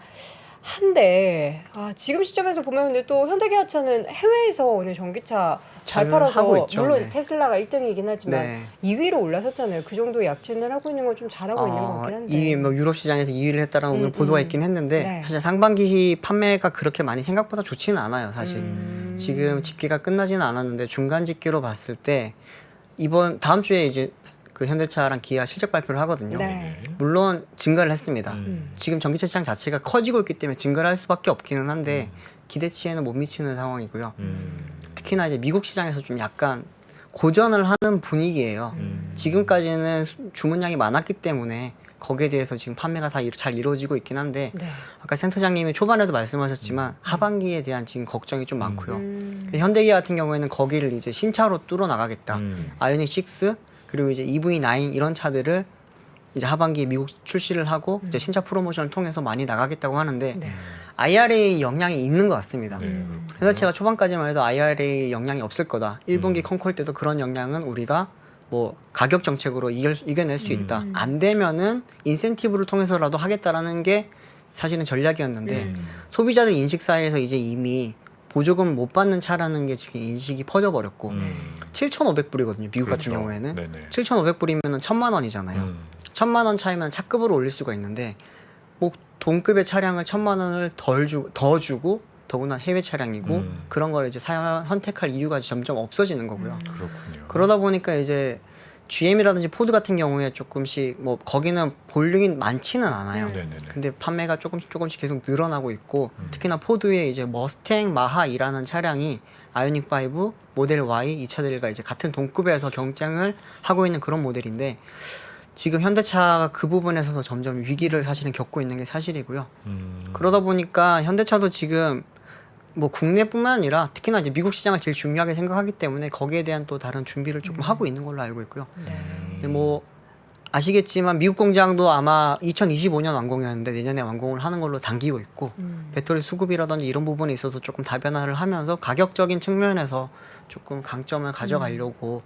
한데 지금 시점에서 보면 근데 또 현대기아차는 해외에서 오늘 전기차 잘 잘 팔아서 하고 있죠. 물론 네. 테슬라가 1등이긴 하지만 네. 2위로 올라섰잖아요. 그 정도 약진을 하고 있는 건 좀 잘하고 있는 것 같긴 한데. 2위 뭐 유럽 시장에서 2위를 했다라는 오늘 보도가 있긴 했는데 네. 사실 상반기 판매가 그렇게 많이 생각보다 좋지는 않아요. 사실 지금 집계가 끝나지는 않았는데 중간 집계로 봤을 때 다음 주에 이제 그 현대차랑 기아 실적 발표를 하거든요. 네. 물론 증가를 했습니다. 지금 전기차 시장 자체가 커지고 있기 때문에 증가를 할 수밖에 없기는 한데 기대치에는 못 미치는 상황이고요. 특히나 이제 미국 시장에서 좀 약간 고전을 하는 분위기예요. 지금까지는 주문량이 많았기 때문에 거기에 대해서 지금 판매가 다 잘 이루어지고 있긴 한데 네. 아까 센터장님이 초반에도 말씀하셨지만 하반기에 대한 지금 걱정이 좀 많고요. 근데 현대기아 같은 경우에는 거기를 이제 신차로 뚫어 나가겠다. 아이오닉 6 그리고 이제 EV9 이런 차들을 이제 하반기에 미국 출시를 하고 이제 신차 프로모션을 통해서 많이 나가겠다고 하는데 네. IRA 영향이 있는 것 같습니다. 네, 그래서 제가 초반까지만 해도 IRA 영향이 없을 거다. 1분기 컨콜 때도 그런 영향은 우리가 뭐 가격 정책으로 이겨낼 수 있다. 안 되면은 인센티브를 통해서라도 하겠다라는 게 사실은 전략이었는데 소비자들 인식 사이에서 이제 이미 보조금 못 받는 차라는 게 지금 인식이 퍼져버렸고 7,500불이거든요. 미국 같은 그렇죠. 경우에는 네네. 7,500불이면 1,000만 원이잖아요. 1,000만 원 차이면 차급으로 올릴 수가 있는데 뭐 동급의 차량을 1,000만 원을 더 주고 더구나 해외 차량이고 그런 걸 이제 선택할 이유가 점점 없어지는 거고요. 그렇군요. 그러다 보니까 이제 GM이라든지 포드 같은 경우에 조금씩 뭐 거기는 볼륨이 많지는 않아요. 네네네. 근데 판매가 조금씩 계속 늘어나고 있고 특히나 포드의 이제 머스탱 마하이라는 차량이 아이오닉 5, 모델 Y 이 차들과 이제 같은 동급에서 경쟁을 하고 있는 그런 모델인데 지금 현대차가 그 부분에서도 점점 위기를 사실은 겪고 있는 게 사실이고요. 그러다 보니까 현대차도 지금 뭐 국내뿐만 아니라 특히나 이제 미국 시장을 제일 중요하게 생각하기 때문에 거기에 대한 또 다른 준비를 조금 하고 있는 걸로 알고 있고요. 근데 뭐 아시겠지만 미국 공장도 아마 2025년 완공이었는데 내년에 완공을 하는 걸로 당기고 있고 배터리 수급이라든지 이런 부분에 있어서 조금 다변화를 하면서 가격적인 측면에서 조금 강점을 가져가려고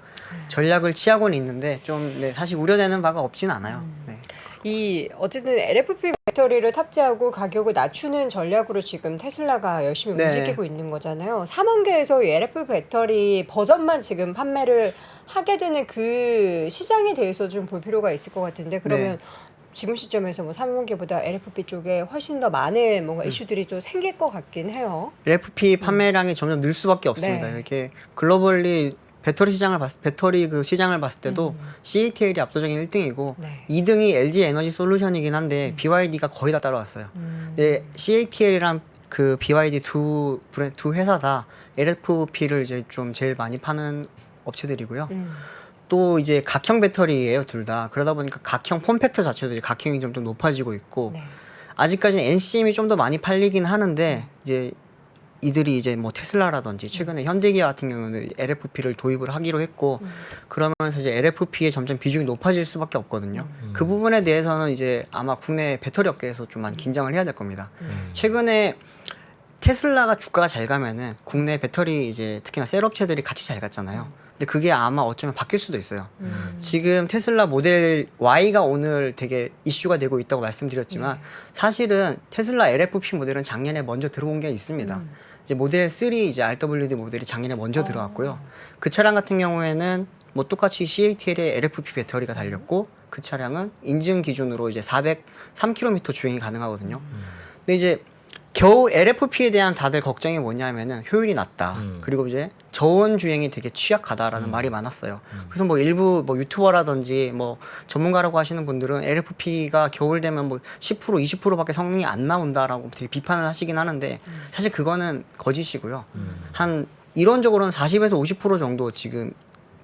전략을 취하고는 있는데 좀 네, 사실 우려되는 바가 없진 않아요. 네. 이 어쨌든 LFP 배터리를 탑재하고 가격을 낮추는 전략으로 지금 테슬라가 열심히 네. 움직이고 있는 거잖아요. 3원계에서 이 LFP 배터리 버전만 지금 판매를 하게 되는 그 시장에 대해서 좀 볼 필요가 있을 것 같은데 그러면 네. 지금 시점에서 뭐 3원계보다 LFP 쪽에 훨씬 더 많은 뭔가 이슈들이 또 생길 것 같긴 해요. LFP 판매량이 점점 늘 수밖에 없습니다. 네. 이렇게 글로벌리 배터리 그 시장을 봤을 때도 CATL이 압도적인 1등이고 네. 2등이 LG 에너지 솔루션이긴 한데 BYD가 거의 다 따라왔어요. 근데 CATL이랑 그 BYD 두 회사 다 LFP를 이제 좀 제일 많이 파는 업체들이고요. 또 이제 각형 배터리예요, 둘 다. 그러다 보니까 각형 폼팩터 자체도 이제 각형이 좀 높아지고 있고 네. 아직까지는 NCM이 좀 더 많이 팔리긴 하는데 이제 이들이 이제 뭐 테슬라라든지 최근에 현대기아 같은 경우는 LFP를 도입을 하기로 했고 그러면서 이제 LFP의 점점 비중이 높아질 수밖에 없거든요. 그 부분에 대해서는 이제 아마 국내 배터리 업계에서 좀 많이 긴장을 해야 될 겁니다. 최근에 테슬라가 주가가 잘 가면은 국내 배터리 이제 특히나 셀 업체들이 같이 잘 갔잖아요. 근데 그게 아마 어쩌면 바뀔 수도 있어요. 지금 테슬라 모델 Y가 오늘 되게 이슈가 되고 있다고 말씀드렸지만 사실은 테슬라 LFP 모델은 작년에 먼저 들어온 게 있습니다. 이제 모델 3 이제 RWD 모델이 작년에 먼저 들어왔고요. 그 차량 같은 경우에는 뭐 똑같이 CATL에 LFP 배터리가 달렸고 그 차량은 인증 기준으로 이제 403km 주행이 가능하거든요. 근데 이제 겨우 LFP에 대한 다들 걱정이 뭐냐면은 효율이 낮다. 그리고 이제 저온 주행이 되게 취약하다라는 말이 많았어요. 그래서 뭐 일부 뭐 유튜버라든지 뭐 전문가라고 하시는 분들은 LFP가 겨울 되면 뭐 10% 20%밖에 성능이 안 나온다라고 되게 비판을 하시긴 하는데 사실 그거는 거짓이고요. 한 이론적으로는 40에서 50% 정도 지금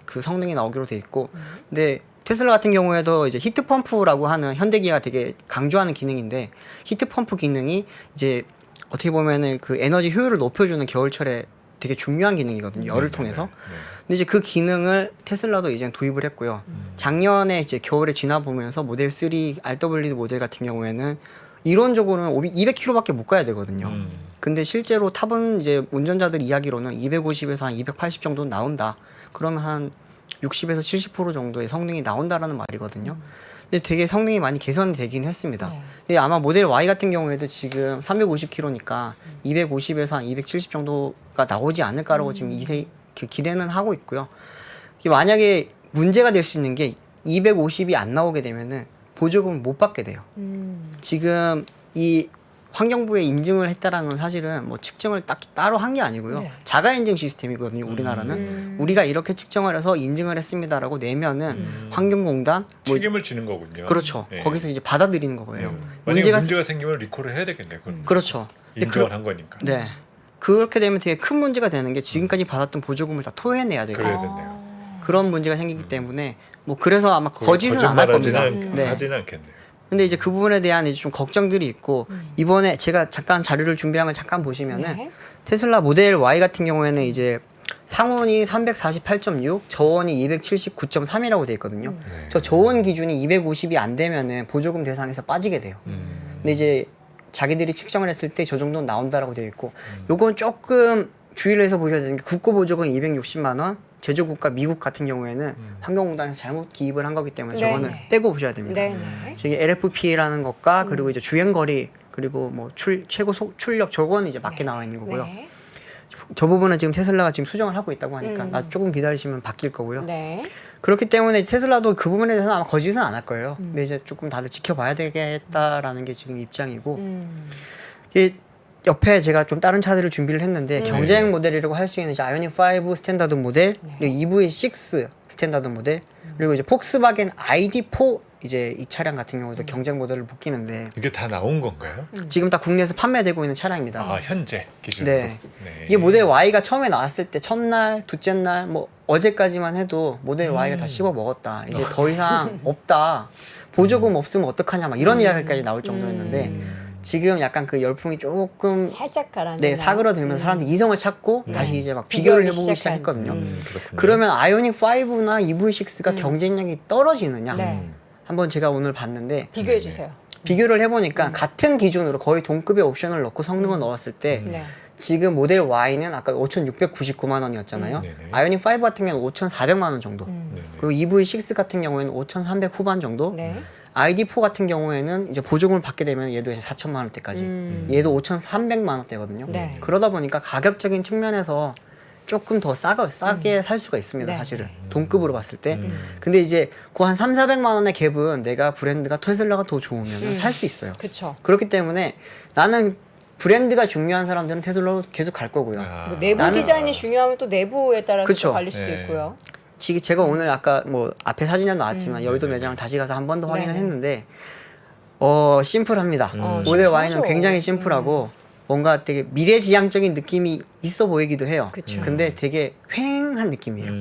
그 성능이 나오기로 돼 있고 근데 테슬라 같은 경우에도 이제 히트 펌프라고 하는 현대기아가 되게 강조하는 기능인데 히트 펌프 기능이 이제 어떻게 보면은 그 에너지 효율을 높여주는 겨울철에 되게 중요한 기능이거든요. 열을 통해서. 근데 이제 그 기능을 테슬라도 이제 도입을 했고요. 작년에 이제 겨울에 지나 보면서 모델 3 RWD 모델 같은 경우에는 이론적으로는 200km밖에 못 가야 되거든요. 근데 실제로 타본 이제 운전자들 이야기로는 250에서 한 280 정도 나온다. 그러면 한 60에서 70% 정도의 성능이 나온다라는 말이거든요. 근데 되게 성능이 많이 개선되긴 했습니다. 근데 아마 모델 Y 같은 경우에도 지금 350km니까 250에서 한 270 정도가 나오지 않을까라고 지금 기대는 하고 있고요. 만약에 문제가 될 수 있는 게 250이 안 나오게 되면은 보조금을 못 받게 돼요. 지금 이 환경부에 인증을 했다라는 건 사실은 뭐 측정을 딱 따로 한 게 아니고요. 네. 자가 인증 시스템이거든요. 우리나라는 우리가 이렇게 측정을 해서 인증을 했습니다라고 내면은 환경공단 뭐 책임을 지는 거군요. 그렇죠. 네. 거기서 이제 받아들이는 거예요. 만약에 문제가 생기면 리콜을 해야 되겠네요. 그건. 그렇죠. 근데 인정을 한 거니까. 네. 그렇게 되면 되게 큰 문제가 되는 게 지금까지 받았던 보조금을 다 토해내야 되고 그래야 된대요. 그런 문제가 생기기 때문에 뭐 그래서 아마 거짓은 안 할 겁니다. 네. 하지는 않겠네요. 근데 이제 그 부분에 대한 이제 좀 걱정들이 있고 이번에 제가 잠깐 자료를 준비한 걸 잠깐 보시면은 네. 테슬라 모델 Y 같은 경우에는 이제 상온이 348.6, 저온이 279.3이라고 돼 있거든요. 저 저온 기준이 250이 안 되면은 보조금 대상에서 빠지게 돼요. 근데 이제 자기들이 측정을 했을 때 저 정도는 나온다라고 되어 있고 요건 조금 주의를 해서 보셔야 되는 게 국고 보조금 260만 원, 제조국가 미국 같은 경우에는 환경공단에서 잘못 기입을 한 거기 때문에 네네. 저거는 빼고 보셔야 됩니다. 네네. 저기 LFP라는 것과 그리고 이제 주행거리 그리고 뭐 최고 출력 저거는 이제 맞게 나와 있는 거고요. 네. 저 부분은 지금 테슬라가 지금 수정을 하고 있다고 하니까 나 조금 기다리시면 바뀔 거고요. 네. 그렇기 때문에 테슬라도 그 부분에 대해서는 아마 거짓은 안 할 거예요. 근데 이제 조금 다들 지켜봐야 되겠다라는 게 지금 입장이고 이게 옆에 제가 좀 다른 차들을 준비를 했는데 경쟁 모델이라고 할 수 있는 이제 아이오닉 5 스탠다드 모델, 그리고 EV6 스탠다드 모델, 그리고 이제 폭스바겐 ID4 이제 이 차량 같은 경우도 경쟁 모델을 묶이는데 이게 다 나온 건가요? 지금 다 국내에서 판매되고 있는 차량입니다. 아 현재 기준으로. 네. 이게 모델 Y가 처음에 나왔을 때 첫날, 둘째 날 뭐 어제까지만 해도 모델 Y가 다 씹어 먹었다. 이제 더 이상 없다. 보조금 없으면 어떡하냐 막 이런 이야기까지 나올 정도였는데 지금 약간 그 열풍이 조금 살짝 가라앉나. 네, 사그러들면서 사람들이 이성을 찾고 다시 이제 막 비교를 비교를 해보기 시작한. 시작했거든요. 그렇군요. 그러면 아이오닉 5나 EV6가 경쟁력이 떨어지느냐? 네. 한번 제가 오늘 봤는데 비교해 주세요. 비교를 해보니까 같은 기준으로 거의 동급의 옵션을 넣고 성능을 넣었을 때 네. 지금 모델 Y는 아까 5,699만 원이었잖아요. 네네. 아이오닉 5 같은 경우는 5,400만 원 정도. 네네. 그리고 EV6 같은 경우에는 5,300 후반 정도. 네. ID4 같은 경우에는 이제 보조금을 받게 되면 얘도 이제 4천만 원대까지. 얘도 5,300만 원대거든요. 네. 그러다 보니까 가격적인 측면에서 조금 더 싸게 살 수가 있습니다. 네. 사실은 동급으로 봤을 때. 근데 이제 그 한 3,400만 원의 갭은 내가 브랜드가 테슬라가 더 좋으면 살 수 있어요. 그렇죠. 그렇기 때문에 나는 브랜드가 중요한 사람들은 테슬라로 계속 갈 거고요. 아. 뭐 내부 나는- 디자인이 중요하면 또 내부에 따라서 그쵸. 또 갈릴 수도 네. 있고요. 지금 제가 오늘 아까 뭐 앞에 사진에 나왔지만 여의도 매장을 다시 가서 한 번 더 확인을 네네. 했는데 심플합니다. 모델 심플하죠. Y는 굉장히 심플하고 뭔가 되게 미래지향적인 느낌이 있어 보이기도 해요. 그쵸. 근데 되게 휑한 느낌이에요.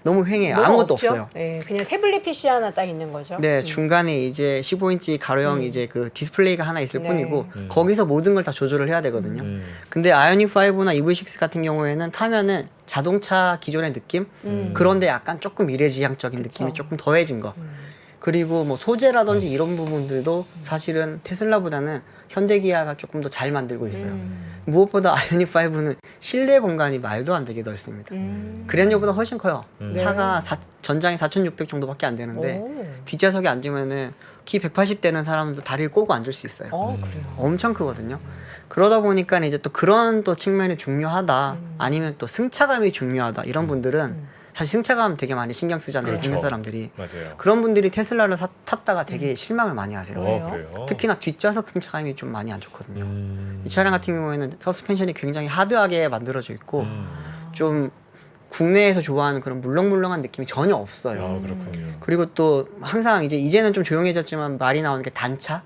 너무 휑해요. 뭐가 아무것도 없죠? 없어요. 네, 그냥 태블릿 PC 하나 딱 있는 거죠. 네, 중간에 이제 15인치 가로형 이제 그 디스플레이가 하나 있을 네. 뿐이고 거기서 모든 걸 다 조절을 해야 되거든요. 근데 아이오닉 5나 EV6 같은 경우에는 타면은 자동차 기존의 느낌? 그런데 약간 조금 미래지향적인 느낌이 조금 더해진 거. 그리고 뭐 소재라든지 이런 부분들도 사실은 테슬라보다는 현대기아가 조금 더 잘 만들고 있어요. 무엇보다 아이오닉 5는 실내 공간이 말도 안 되게 넓습니다. 그랜저보다 훨씬 커요. 차가 전장이 4,600 정도밖에 안 되는데 오. 뒷좌석에 앉으면은 키 180 되는 사람도 다리를 꼬고 앉을 수 있어요. 그래요. 엄청 크거든요. 그러다 보니까 이제 또 그런 또 측면이 중요하다. 아니면 또 승차감이 중요하다. 이런 분들은 사실 승차감 되게 많이 신경 쓰잖아요. 그렇죠. 국내 사람들이. 맞아요. 그런 분들이 테슬라를 탔다가 되게 실망을 많이 하세요. 그래요? 특히나 뒷좌석 승차감이 좀 많이 안 좋거든요. 이 차량 같은 경우에는 서스펜션이 굉장히 하드하게 만들어져 있고 좀 국내에서 좋아하는 그런 물렁물렁한 느낌이 전혀 없어요. 그렇군요. 그리고 또 항상 이제는 좀 조용해졌지만 말이 나오는 게 단차?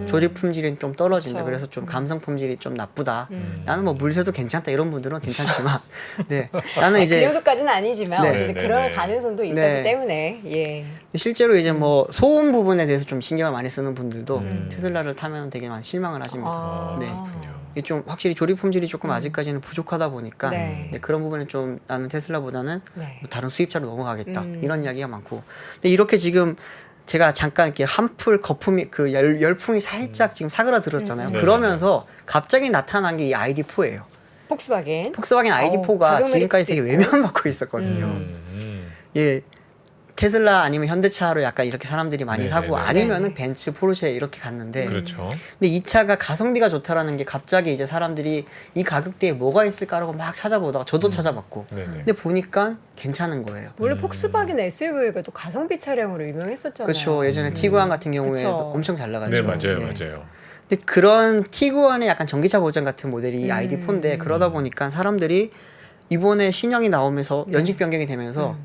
조립 품질이 좀 떨어진다. 그쵸. 그래서 좀 감성 품질이 좀 나쁘다. 나는 뭐 물새도 괜찮다 이런 분들은 괜찮지만, 네 나는 그 이제 정도까지는 아니지만 네. 어쨌든 네, 그럴 네. 가능성도 있었기 네. 때문에 예. 실제로 이제 뭐 소음 부분에 대해서 좀 신경을 많이 쓰는 분들도 테슬라를 타면 되게 많이 실망을 하십니다. 아. 네. 그렇군요. 이게 좀 확실히 조립 품질이 조금 아직까지는 부족하다 보니까 네. 네, 그런 부분은 좀 나는 테슬라보다는 네. 뭐 다른 수입차로 넘어가겠다 이런 이야기가 많고 근데 이렇게 지금 제가 잠깐 이렇게 한풀 거품이 그 열풍이 살짝 지금 사그라들었잖아요. 네. 그러면서 갑자기 나타난 게 이 ID4예요. 폭스바겐. 폭스바겐 ID4가 가격 지금까지 메리트도 되게 있고. 외면받고 있었거든요. 예. 테슬라 아니면 현대차로 약간 이렇게 사람들이 많이 네네네. 사고 아니면은 벤츠, 포르쉐 이렇게 갔는데 그렇죠. 근데 이 차가 가성비가 좋다라는 게 갑자기 이제 사람들이 이 가격대에 뭐가 있을까라고 막 찾아보다가 저도 찾아봤고 네네. 근데 보니까 괜찮은 거예요. 원래 폭스바겐 SUV가 또 가성비 차량으로 유명했었잖아요. 그렇죠. 예전에 티구안 같은 경우에 그쵸. 엄청 잘 나갔죠. 네, 맞아요, 네. 맞아요. 근데 그런 티구안의 약간 전기차 버전 같은 모델이 ID4인데 그러다 보니까 사람들이 이번에 신형이 나오면서 연식 변경이 되면서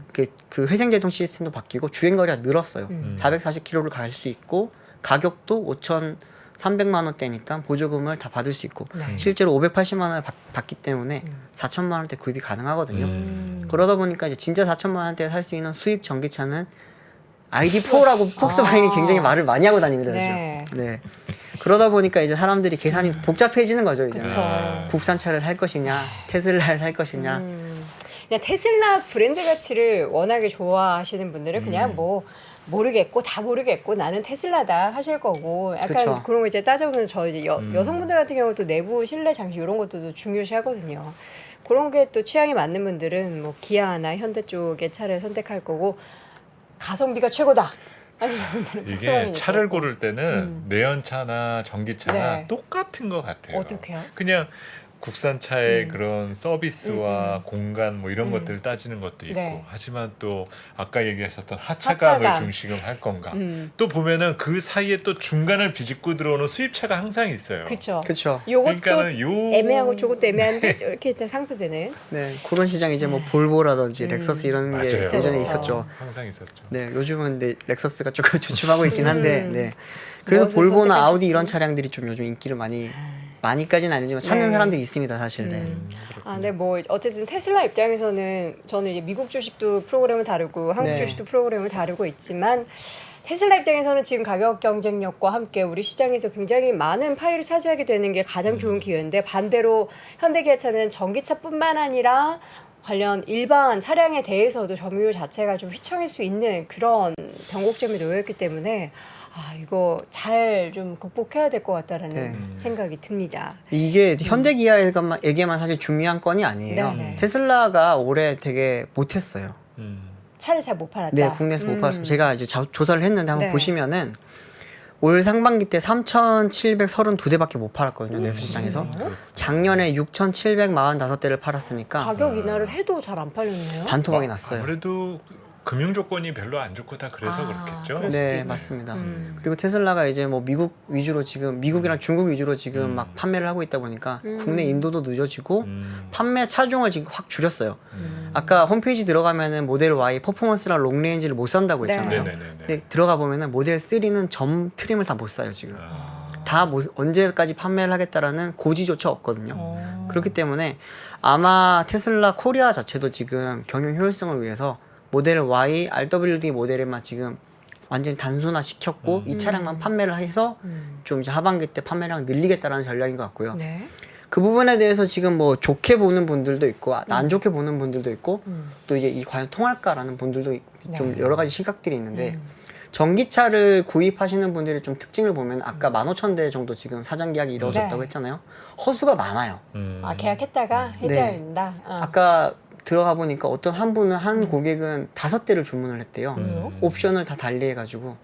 그 회생제동 시스템도 바뀌고 주행거리가 늘었어요. 440km를 갈 수 있고 가격도 5,300만 원대니까 보조금을 다 받을 수 있고 네. 실제로 580만 원을 받기 때문에 4천만 원대 구입이 가능하거든요. 그러다 보니까 이제 진짜 4천만 원대에 살 수 있는 수입 전기차는 ID4라고 폭스바겐이 굉장히 말을 많이 하고 다닙니다. 네. 지금. 네. 그러다 보니까 이제 사람들이 계산이 복잡해지는 거죠. 이제 그쵸. 국산차를 살 것이냐, 테슬라를 살 것이냐. 그냥 테슬라 브랜드 가치를 워낙에 좋아하시는 분들은 그냥 뭐 모르겠고 다 모르겠고 나는 테슬라다 하실 거고 약간 그쵸. 그런 거 이제 따져보면 저 이제 여성분들 같은 경우 또 내부 실내 장치 이런 것도 중요시 하거든요. 그런 게 또 취향이 맞는 분들은 뭐 기아나 현대 쪽의 차를 선택할 거고 가성비가 최고다. 아니 분들은 이게 폭스바겐이 차를 있고. 고를 때는 내연차나 전기차나 네. 똑같은 것 같아요. 어떡해요? 그냥 국산차의 그런 서비스와 공간 뭐 이런 음. 것들을 따지는 것도 있고 네. 하지만 또 아까 얘기하셨던 하차감을 하차감. 중심을 할 건가 음. 또 보면은 그 사이에 또 중간을 비집고 들어오는 수입차가 항상 있어요. 그렇죠. 그렇죠. 요것도 그러니까는 요 애매하고 저것도 애매한데 이렇게 일단 상쇄되는. 네, 그런 시장 이제 뭐 볼보라든지 렉서스 이런 게 맞아요. 예전에 그쵸. 있었죠. 항상 있었죠. 네, 요즘은 근데 렉서스가 조금 주춤하고 있긴 한데, 네. 그래서 무엇을 볼보나 선택하실지. 아우디 이런 차량들이 좀 요즘 인기를 많이 많이까지는 아니지만 찾는 네. 사람들이 있습니다, 사실. 네. 아, 네, 뭐 어쨌든 테슬라 입장에서는 저는 이제 미국 주식도 프로그램을 다루고 한국 네. 주식도 프로그램을 다루고 있지만 테슬라 입장에서는 지금 가격 경쟁력과 함께 우리 시장에서 굉장히 많은 파일을 차지하게 되는 게 가장 좋은 기회인데 반대로 현대기아차는 전기차뿐만 아니라 관련 일반 차량에 대해서도 점유율 자체가 좀 휘청일 수 있는 그런 변곡점에 놓여있기 때문에 아 이거 잘 좀 극복해야 될 것 같다라는 네. 생각이 듭니다. 이게 현대기아에게만 사실 중요한 건이 아니에요. 네네. 테슬라가 올해 되게 못했어요. 차를 잘 못 팔았다. 네, 국내에서 못 팔았어요. 제가 이제 조사를 했는데 한번 네. 보시면은 올 상반기 때 3,732대밖에 못 팔았거든요, 내수시장에서. 작년에 6,745대를 팔았으니까 가격 인하를 해도 잘 안 팔렸네요. 반토막이 났어요. 아무래도 금융 조건이 별로 안 좋고 다 그래서 그렇겠죠. 그럴 수도 네, 있네. 맞습니다. 그리고 테슬라가 이제 뭐 미국 위주로 지금 미국이랑 중국 위주로 지금 막 판매를 하고 있다 보니까 국내 인도도 늦어지고 판매 차종을 지금 확 줄였어요. 아까 홈페이지 들어가면은 모델 Y 퍼포먼스랑 롱레인지를 못 산다고 네. 했잖아요. 네네네. 근데 들어가 보면은 모델 3는 점 트림을 다 못 사요 지금. 아, 다 언제까지 판매를 하겠다라는 고지조차 없거든요. 어. 그렇기 때문에 아마 테슬라 코리아 자체도 지금 경영 효율성을 위해서 모델 Y, RWD 모델에만 지금 완전히 단순화 시켰고 이 차량만 판매를 해서 좀 이제 하반기 때 판매량 늘리겠다라는 전략인 것 같고요. 네. 그 부분에 대해서 지금 뭐 좋게 보는 분들도 있고 안 좋게 보는 분들도 있고 또 이제 이 과연 통할까라는 분들도 좀 여러 가지 시각들이 있는데 전기차를 구입하시는 분들의 좀 특징을 보면 아까 15,000대 정도 지금 사전 계약이 이루어졌다고 네. 했잖아요. 허수가 많아요. 아 계약했다가 해지해야 된다. 아까 들어가 보니까 어떤 한 분은 한 고객은 5대를 주문을 했대요. 옵션을 다 달리해가지고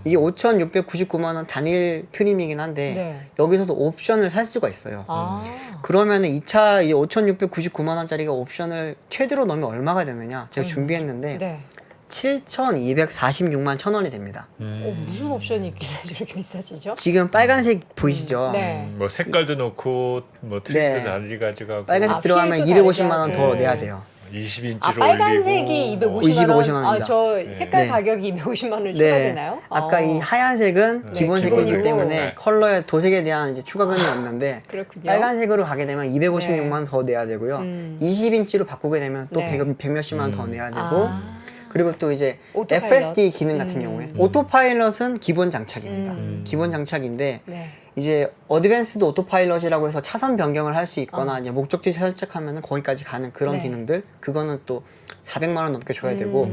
이게 5,699만 원 단일 트림이긴 한데 네. 여기서도 옵션을 살 수가 있어요. 아. 그러면은 이 차 5,699만 원짜리가 옵션을 최대로 넣으면 얼마가 되느냐? 제가 준비했는데 네. 7,246만 1,000원이 됩니다. 무슨 옵션이 있길래 저렇게 비싸지죠? 지금 빨간색 보이시죠? 네. 뭐 색깔도 넣고 뭐 트림도 네. 달리 가져가고 빨간색 아, 들어가면 필도 250만 원 다르게 더 하고. 내야 돼요. 20인치로 아 빨간색이 올리고 250만 원. 250만 아 원입니다. 저 색깔 네. 가격이 250만 원 네. 추가되나요? 아까 이 하얀색은 네, 기본 색이기 기본이고. 때문에 네. 컬러의 도색에 대한 이제 추가금이 없는데 그렇군요. 빨간색으로 가게 되면 256만 원 더 내야 되고요. 20인치로 바꾸게 되면 또 네. 100몇십만 원 더 내야 되고 아. 그리고 또 이제 오토파일럿. FSD 기능 같은 경우에 오토파일럿은 기본 장착입니다. 기본 장착인데 네. 이제 어드밴스드 오토파일럿이라고 해서 차선 변경을 할 수 있거나 이제 목적지 설정하면은 거기까지 가는 그런 네. 기능들 그거는 또 400만 원 넘게 줘야 되고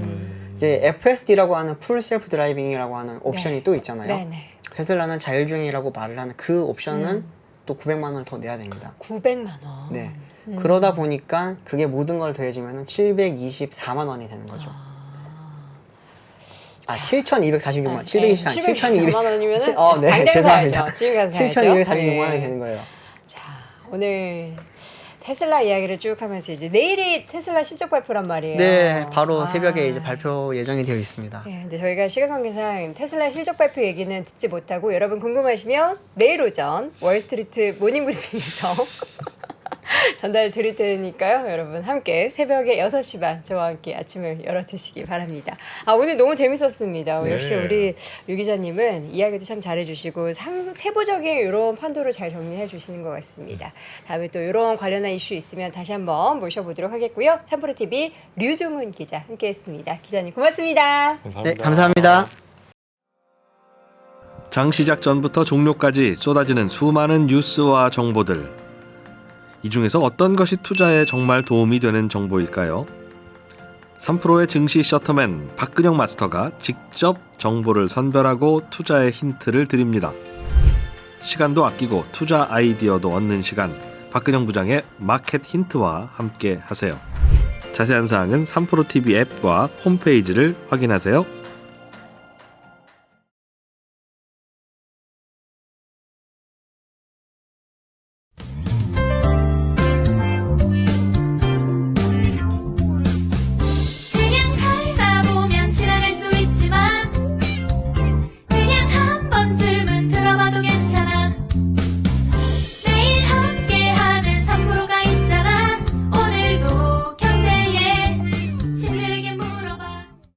이제 FSD라고 하는 풀 셀프 드라이빙이라고 하는 옵션이 네. 또 있잖아요. 네네. 테슬라는 자율주행이라고 말을 하는 그 옵션은 또 900만 원을 더 내야 됩니다. 900만 원. 네. 그러다 보니까 그게 모든 걸 더해지면 724만 원이 되는 거죠. 7,246만 원, 724만 724만 원이면은 네, 당장 죄송합니다. 사야죠. 지금 가서 사야죠. 7,246만 원이 네. 되는 거예요. 자, 오늘 테슬라 이야기를 쭉 하면서 이제 내일이 테슬라 실적 발표란 말이에요. 네, 바로 아. 새벽에 이제 발표 예정이 되어 있습니다. 네, 근데 저희가 시간 관계상 테슬라 실적 발표 얘기는 듣지 못하고 여러분 궁금하시면 내일 오전 월스트리트 모닝 브리핑에서 전달 드릴 테니까요. 여러분 함께 새벽에 6시 반 저와 함께 아침을 열어주시기 바랍니다. 아 오늘 너무 재밌었습니다. 네. 역시 우리 유 기자님은 이야기도 참 잘해주시고 세부적인 이런 판도를 잘 정리해 주시는 것 같습니다. 다음에 또 이런 관련한 이슈 있으면 다시 한번 모셔보도록 하겠고요. 삼프로TV 류종훈 기자 함께했습니다. 기자님 고맙습니다. 감사합니다. 네, 감사합니다. 장 시작 전부터 종료까지 쏟아지는 수많은 뉴스와 정보들. 이 중에서 어떤 것이 투자에 정말 도움이 되는 정보일까요? 3프로의 증시 셔터맨 박근영 마스터가 직접 정보를 선별하고 투자의 힌트를 드립니다. 시간도 아끼고 투자 아이디어도 얻는 시간, 박근영 부장의 마켓 힌트와 함께 하세요. 자세한 사항은 3프로TV 앱과 홈페이지를 확인하세요.